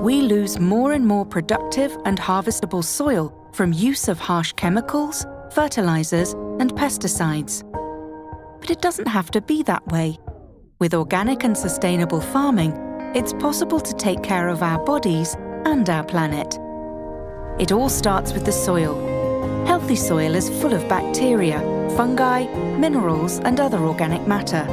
we lose more and more productive and harvestable soil from use of harsh chemicals, fertilizers, and pesticides. But it doesn't have to be that way. With organic and sustainable farming, it's possible to take care of our bodies and our planet. It all starts with the soil. Healthy soil is full of bacteria, fungi, minerals, and other organic matter.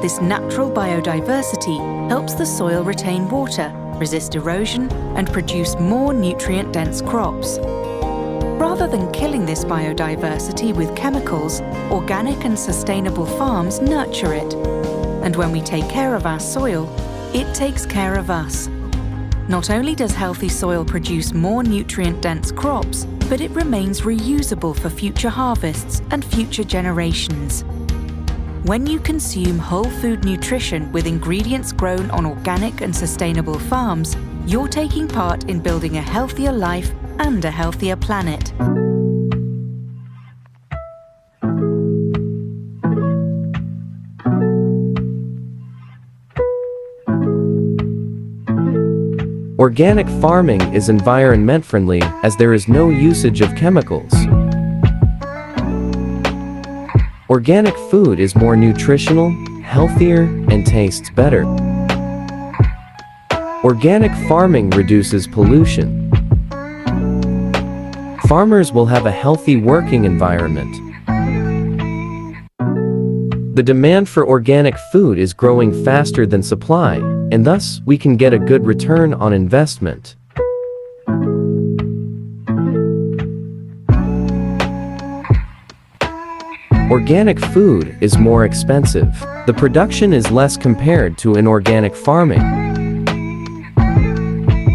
This natural biodiversity helps the soil retain water, resist erosion, and produce more nutrient-dense crops. Rather than killing this biodiversity with chemicals, organic and sustainable farms nurture it. And when we take care of our soil, it takes care of us. Not only does healthy soil produce more nutrient-dense crops, but it remains reusable for future harvests and future generations. When you consume whole food nutrition with ingredients grown on organic and sustainable farms, you're taking part in building a healthier life and a healthier planet. Organic farming is environment friendly as there is no usage of chemicals. Organic food is more nutritional, healthier, and tastes better. Organic farming reduces pollution. Farmers will have a healthy working environment. The demand for organic food is growing faster than supply, and thus we can get a good return on investment. Organic food is more expensive. The production is less compared to inorganic farming.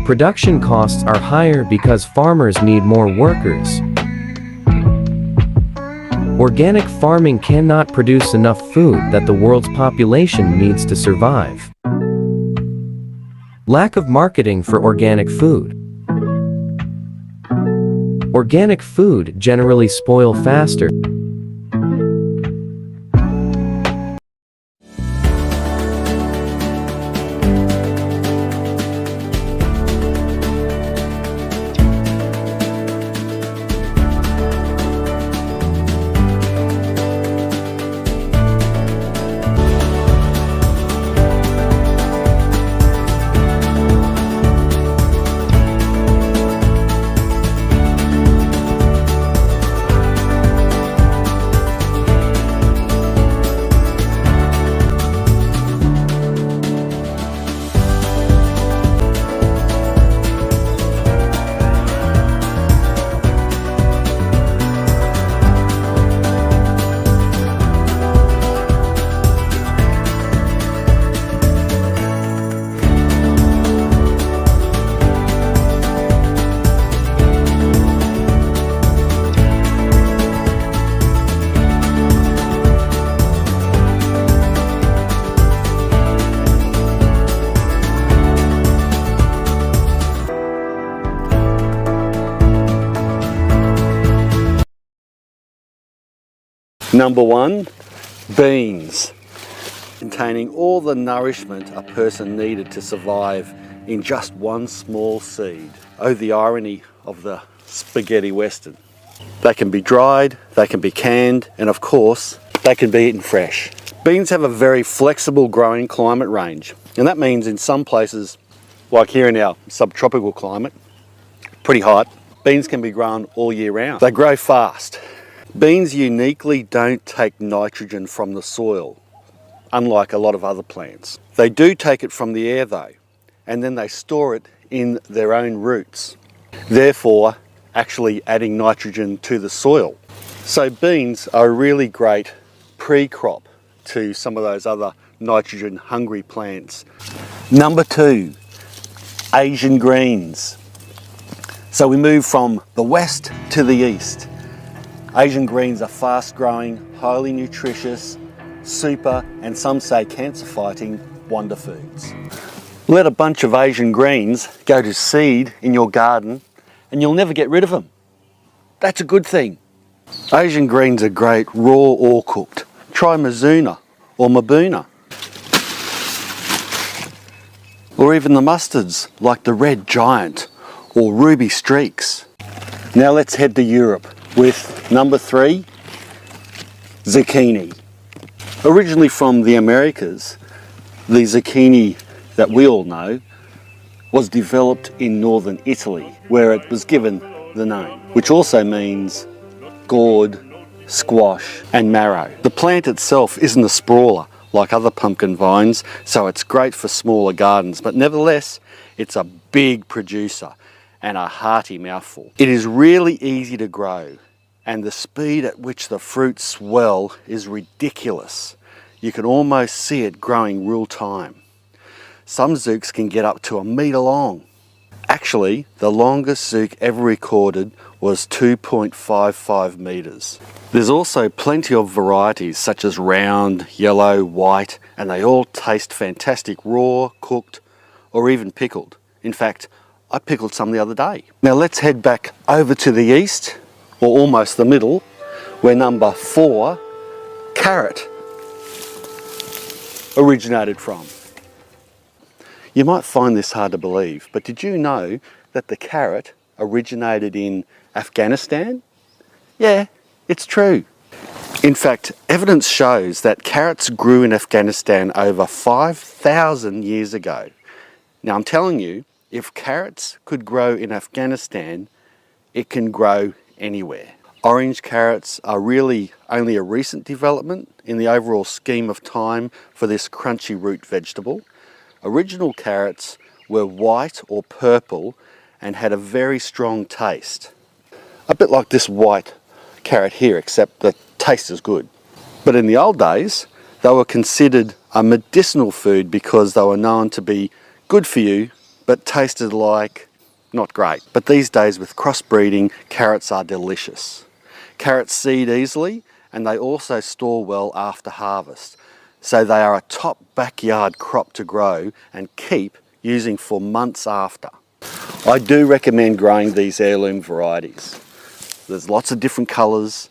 Production costs are higher because farmers need more workers. Organic farming cannot produce enough food that the world's population needs to survive. Lack of marketing for organic food. Organic food generally spoil faster. Number 1, beans, containing all the nourishment a person needed to survive in just one small seed. Oh, the irony of the spaghetti western. They can be dried, they can be canned, and of course, they can be eaten fresh. Beans have a very flexible growing climate range, and that means in some places, like here in our subtropical climate, pretty hot, beans can be grown all year round. They grow fast. Beans uniquely don't take nitrogen from the soil, unlike a lot of other plants. They do take it from the air though, and then they store it in their own roots, therefore actually adding nitrogen to the soil. So beans are a really great pre-crop to some of those other nitrogen hungry plants. Number 2, Asian greens. So we move from the west to the east. Asian greens are fast growing, highly nutritious, super, and some say cancer fighting wonder foods. Let a bunch of Asian greens go to seed in your garden and you'll never get rid of them. That's a good thing. Asian greens are great raw or cooked. Try Mizuna or Mabuna. or even the mustards like the Red Giant or Ruby Streaks. Now let's head to Europe with number 3, zucchini. Originally from the Americas, the zucchini that we all know was developed in northern Italy, where it was given the name, which also means gourd, squash and marrow. The plant itself isn't a sprawler like other pumpkin vines, so it's great for smaller gardens, but nevertheless it's a big producer and a hearty mouthful. It is really easy to grow, and the speed at which the fruits swell is ridiculous. You can almost see it growing real time. Some zooks can get up to 1 metre long. Actually, the longest zook ever recorded was 2.55 metres. There's also plenty of varieties such as round, yellow, white, and they all taste fantastic raw, cooked, or even pickled. In fact, I pickled some the other day. Now let's head back over to the east, or almost the middle, where number 4, carrot, originated from. You might find this hard to believe, but did you know that the carrot originated in Afghanistan? Yeah, it's true. In fact, evidence shows that carrots grew in Afghanistan over 5,000 years ago. Now I'm telling you, if carrots could grow in Afghanistan, it can grow anywhere. Orange carrots are really only a recent development in the overall scheme of time for this crunchy root vegetable. Original carrots were white or purple and had a very strong taste. A bit like this white carrot here, except the taste is good. But in the old days, they were considered a medicinal food because they were known to be good for you, but tasted like not great. But these days with crossbreeding, carrots are delicious. Carrots seed easily and they also store well after harvest. So they are a top backyard crop to grow and keep using for months after. I do recommend growing these heirloom varieties. There's lots of different colours,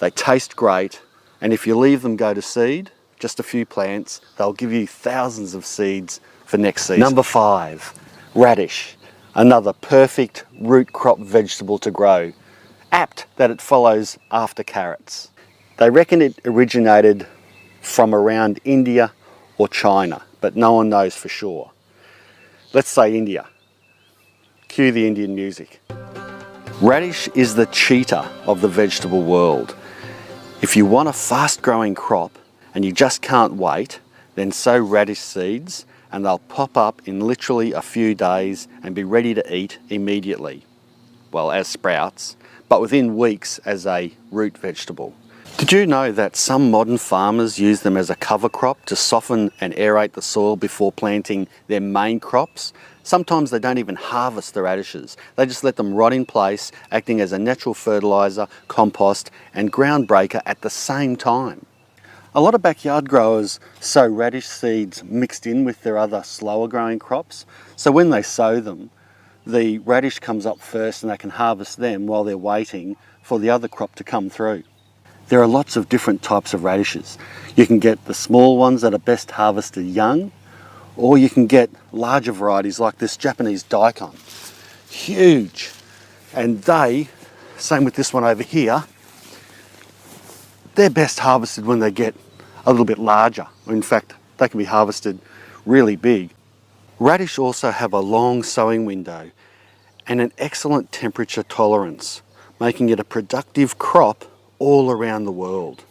they taste great, and if you leave them go to seed, just a few plants, they'll give you thousands of seeds for next season. Number 5, radish. Another perfect root crop vegetable to grow. Apt that it follows after carrots. They reckon it originated from around India or China, but no one knows for sure. Let's say India. Cue the Indian music. Radish is the cheetah of the vegetable world. If you want a fast-growing crop and you just can't wait, then sow radish seeds and they'll pop up in literally a few days and be ready to eat immediately. Well, as sprouts, but within weeks as a root vegetable. Did you know that some modern farmers use them as a cover crop to soften and aerate the soil before planting their main crops? Sometimes they don't even harvest the radishes. They just let them rot in place, acting as a natural fertiliser, compost and ground breaker at the same time. A lot of backyard growers sow radish seeds mixed in with their other slower growing crops. So when they sow them, the radish comes up first and they can harvest them while they're waiting for the other crop to come through. There are lots of different types of radishes. You can get the small ones that are best harvested young, or you can get larger varieties like this Japanese daikon. Huge. And they, same with this one over here, they're best harvested when they get a little bit larger. In fact, they can be harvested really big. Radish also have a long sowing window and an excellent temperature tolerance, making it a productive crop all around the world.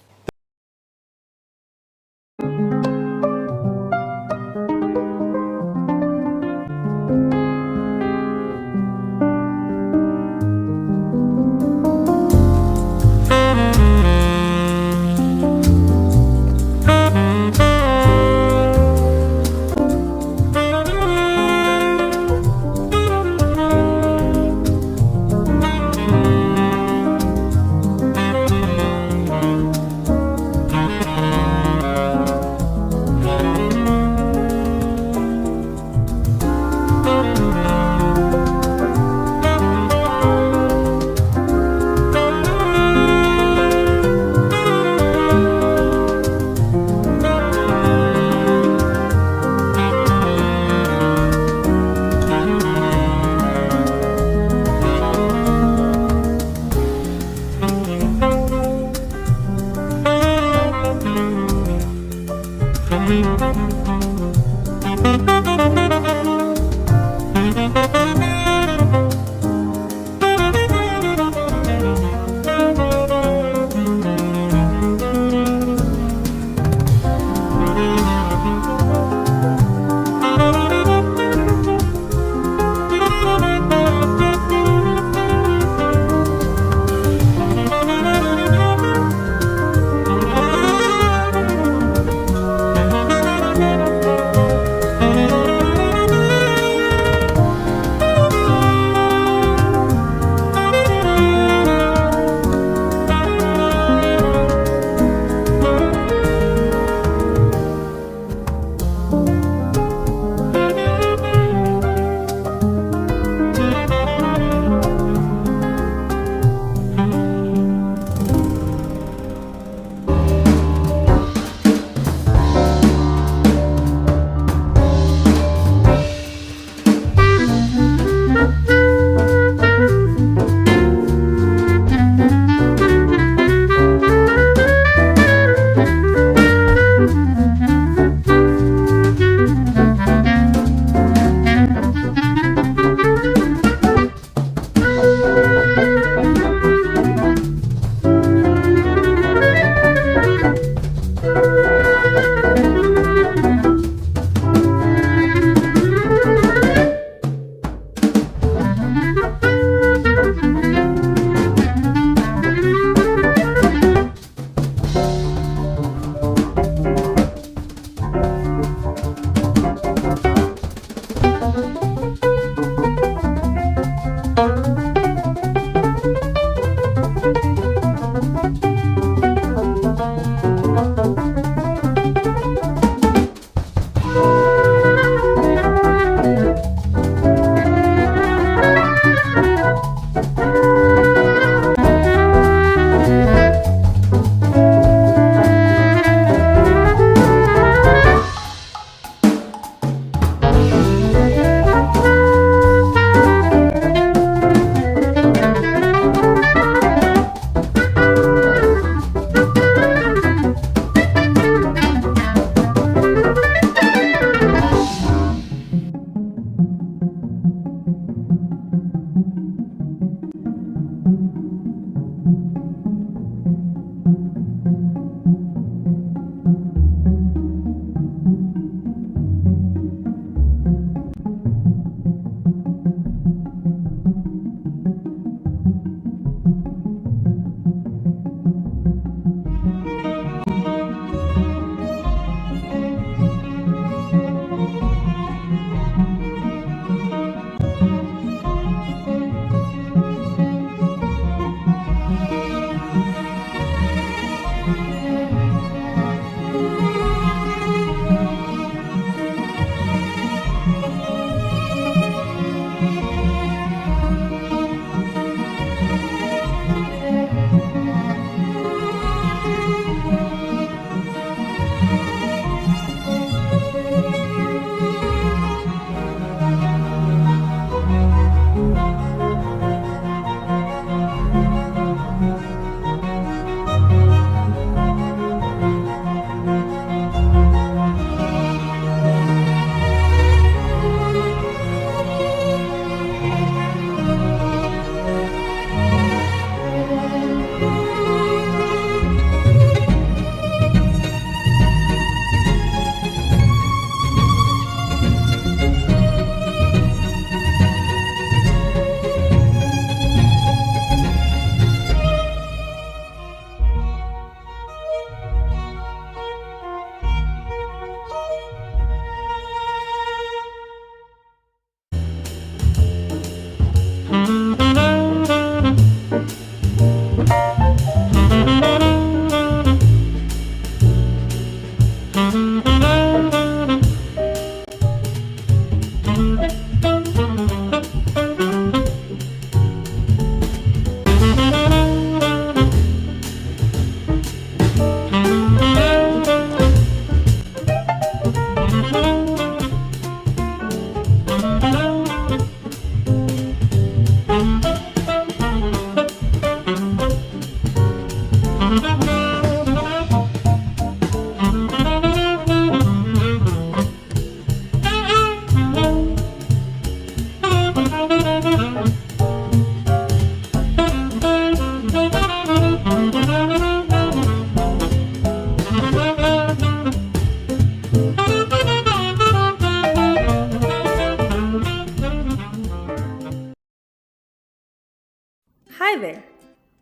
Hi there!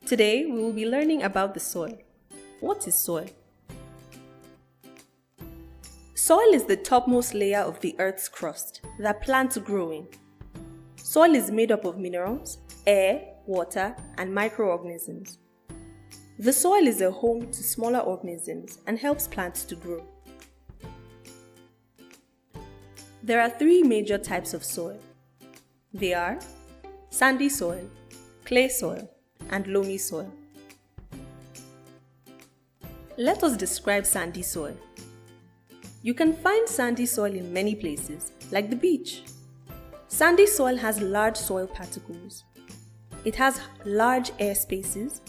Today we will be learning about the soil. What is soil? Soil is the topmost layer of the Earth's crust that plants grow in. Soil is made up of minerals, air, water, and microorganisms. The soil is a home to smaller organisms and helps plants to grow. There are three major types of soil. They are sandy soil, clay soil, and loamy soil. Let us describe sandy soil. You can find sandy soil in many places, like the beach. Sandy soil has large soil particles. It has large air spaces.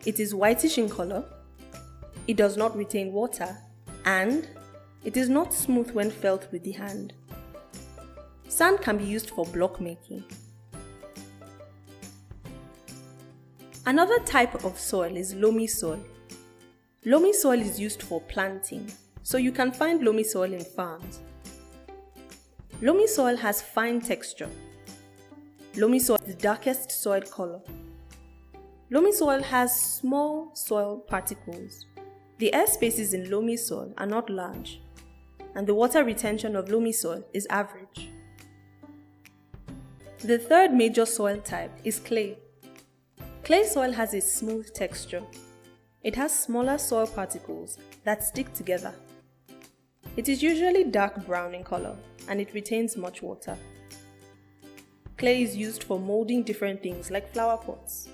It is whitish in color. It does not retain water, and it is not smooth when felt with the hand. Sand can be used for block making. Another type of soil is loamy soil. Loamy soil is used for planting, so you can find loamy soil in farms. Loamy soil has fine texture. Loamy soil is the darkest soil color. Loamy soil has small soil particles. The air spaces in loamy soil are not large, and the water retention of loamy soil is average. The third major soil type is clay. Clay soil has a smooth texture. It has smaller soil particles that stick together. It is usually dark brown in color and it retains much water. Clay is used for molding different things like flower pots.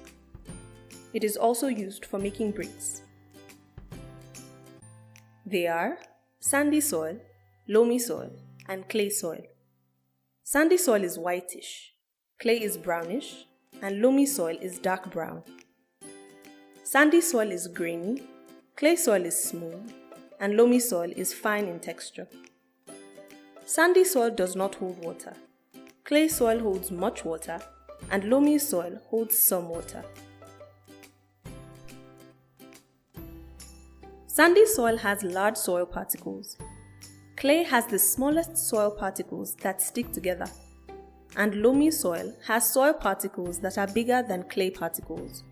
It is also used for making bricks. They are sandy soil, loamy soil, and clay soil. Sandy soil is whitish, clay is brownish, and loamy soil is dark brown. Sandy soil is grainy, clay soil is smooth, and loamy soil is fine in texture. Sandy soil does not hold water. Clay soil holds much water, and loamy soil holds some water. Sandy soil has large soil particles. Clay has the smallest soil particles that stick together, and loamy soil has soil particles that are bigger than clay particles.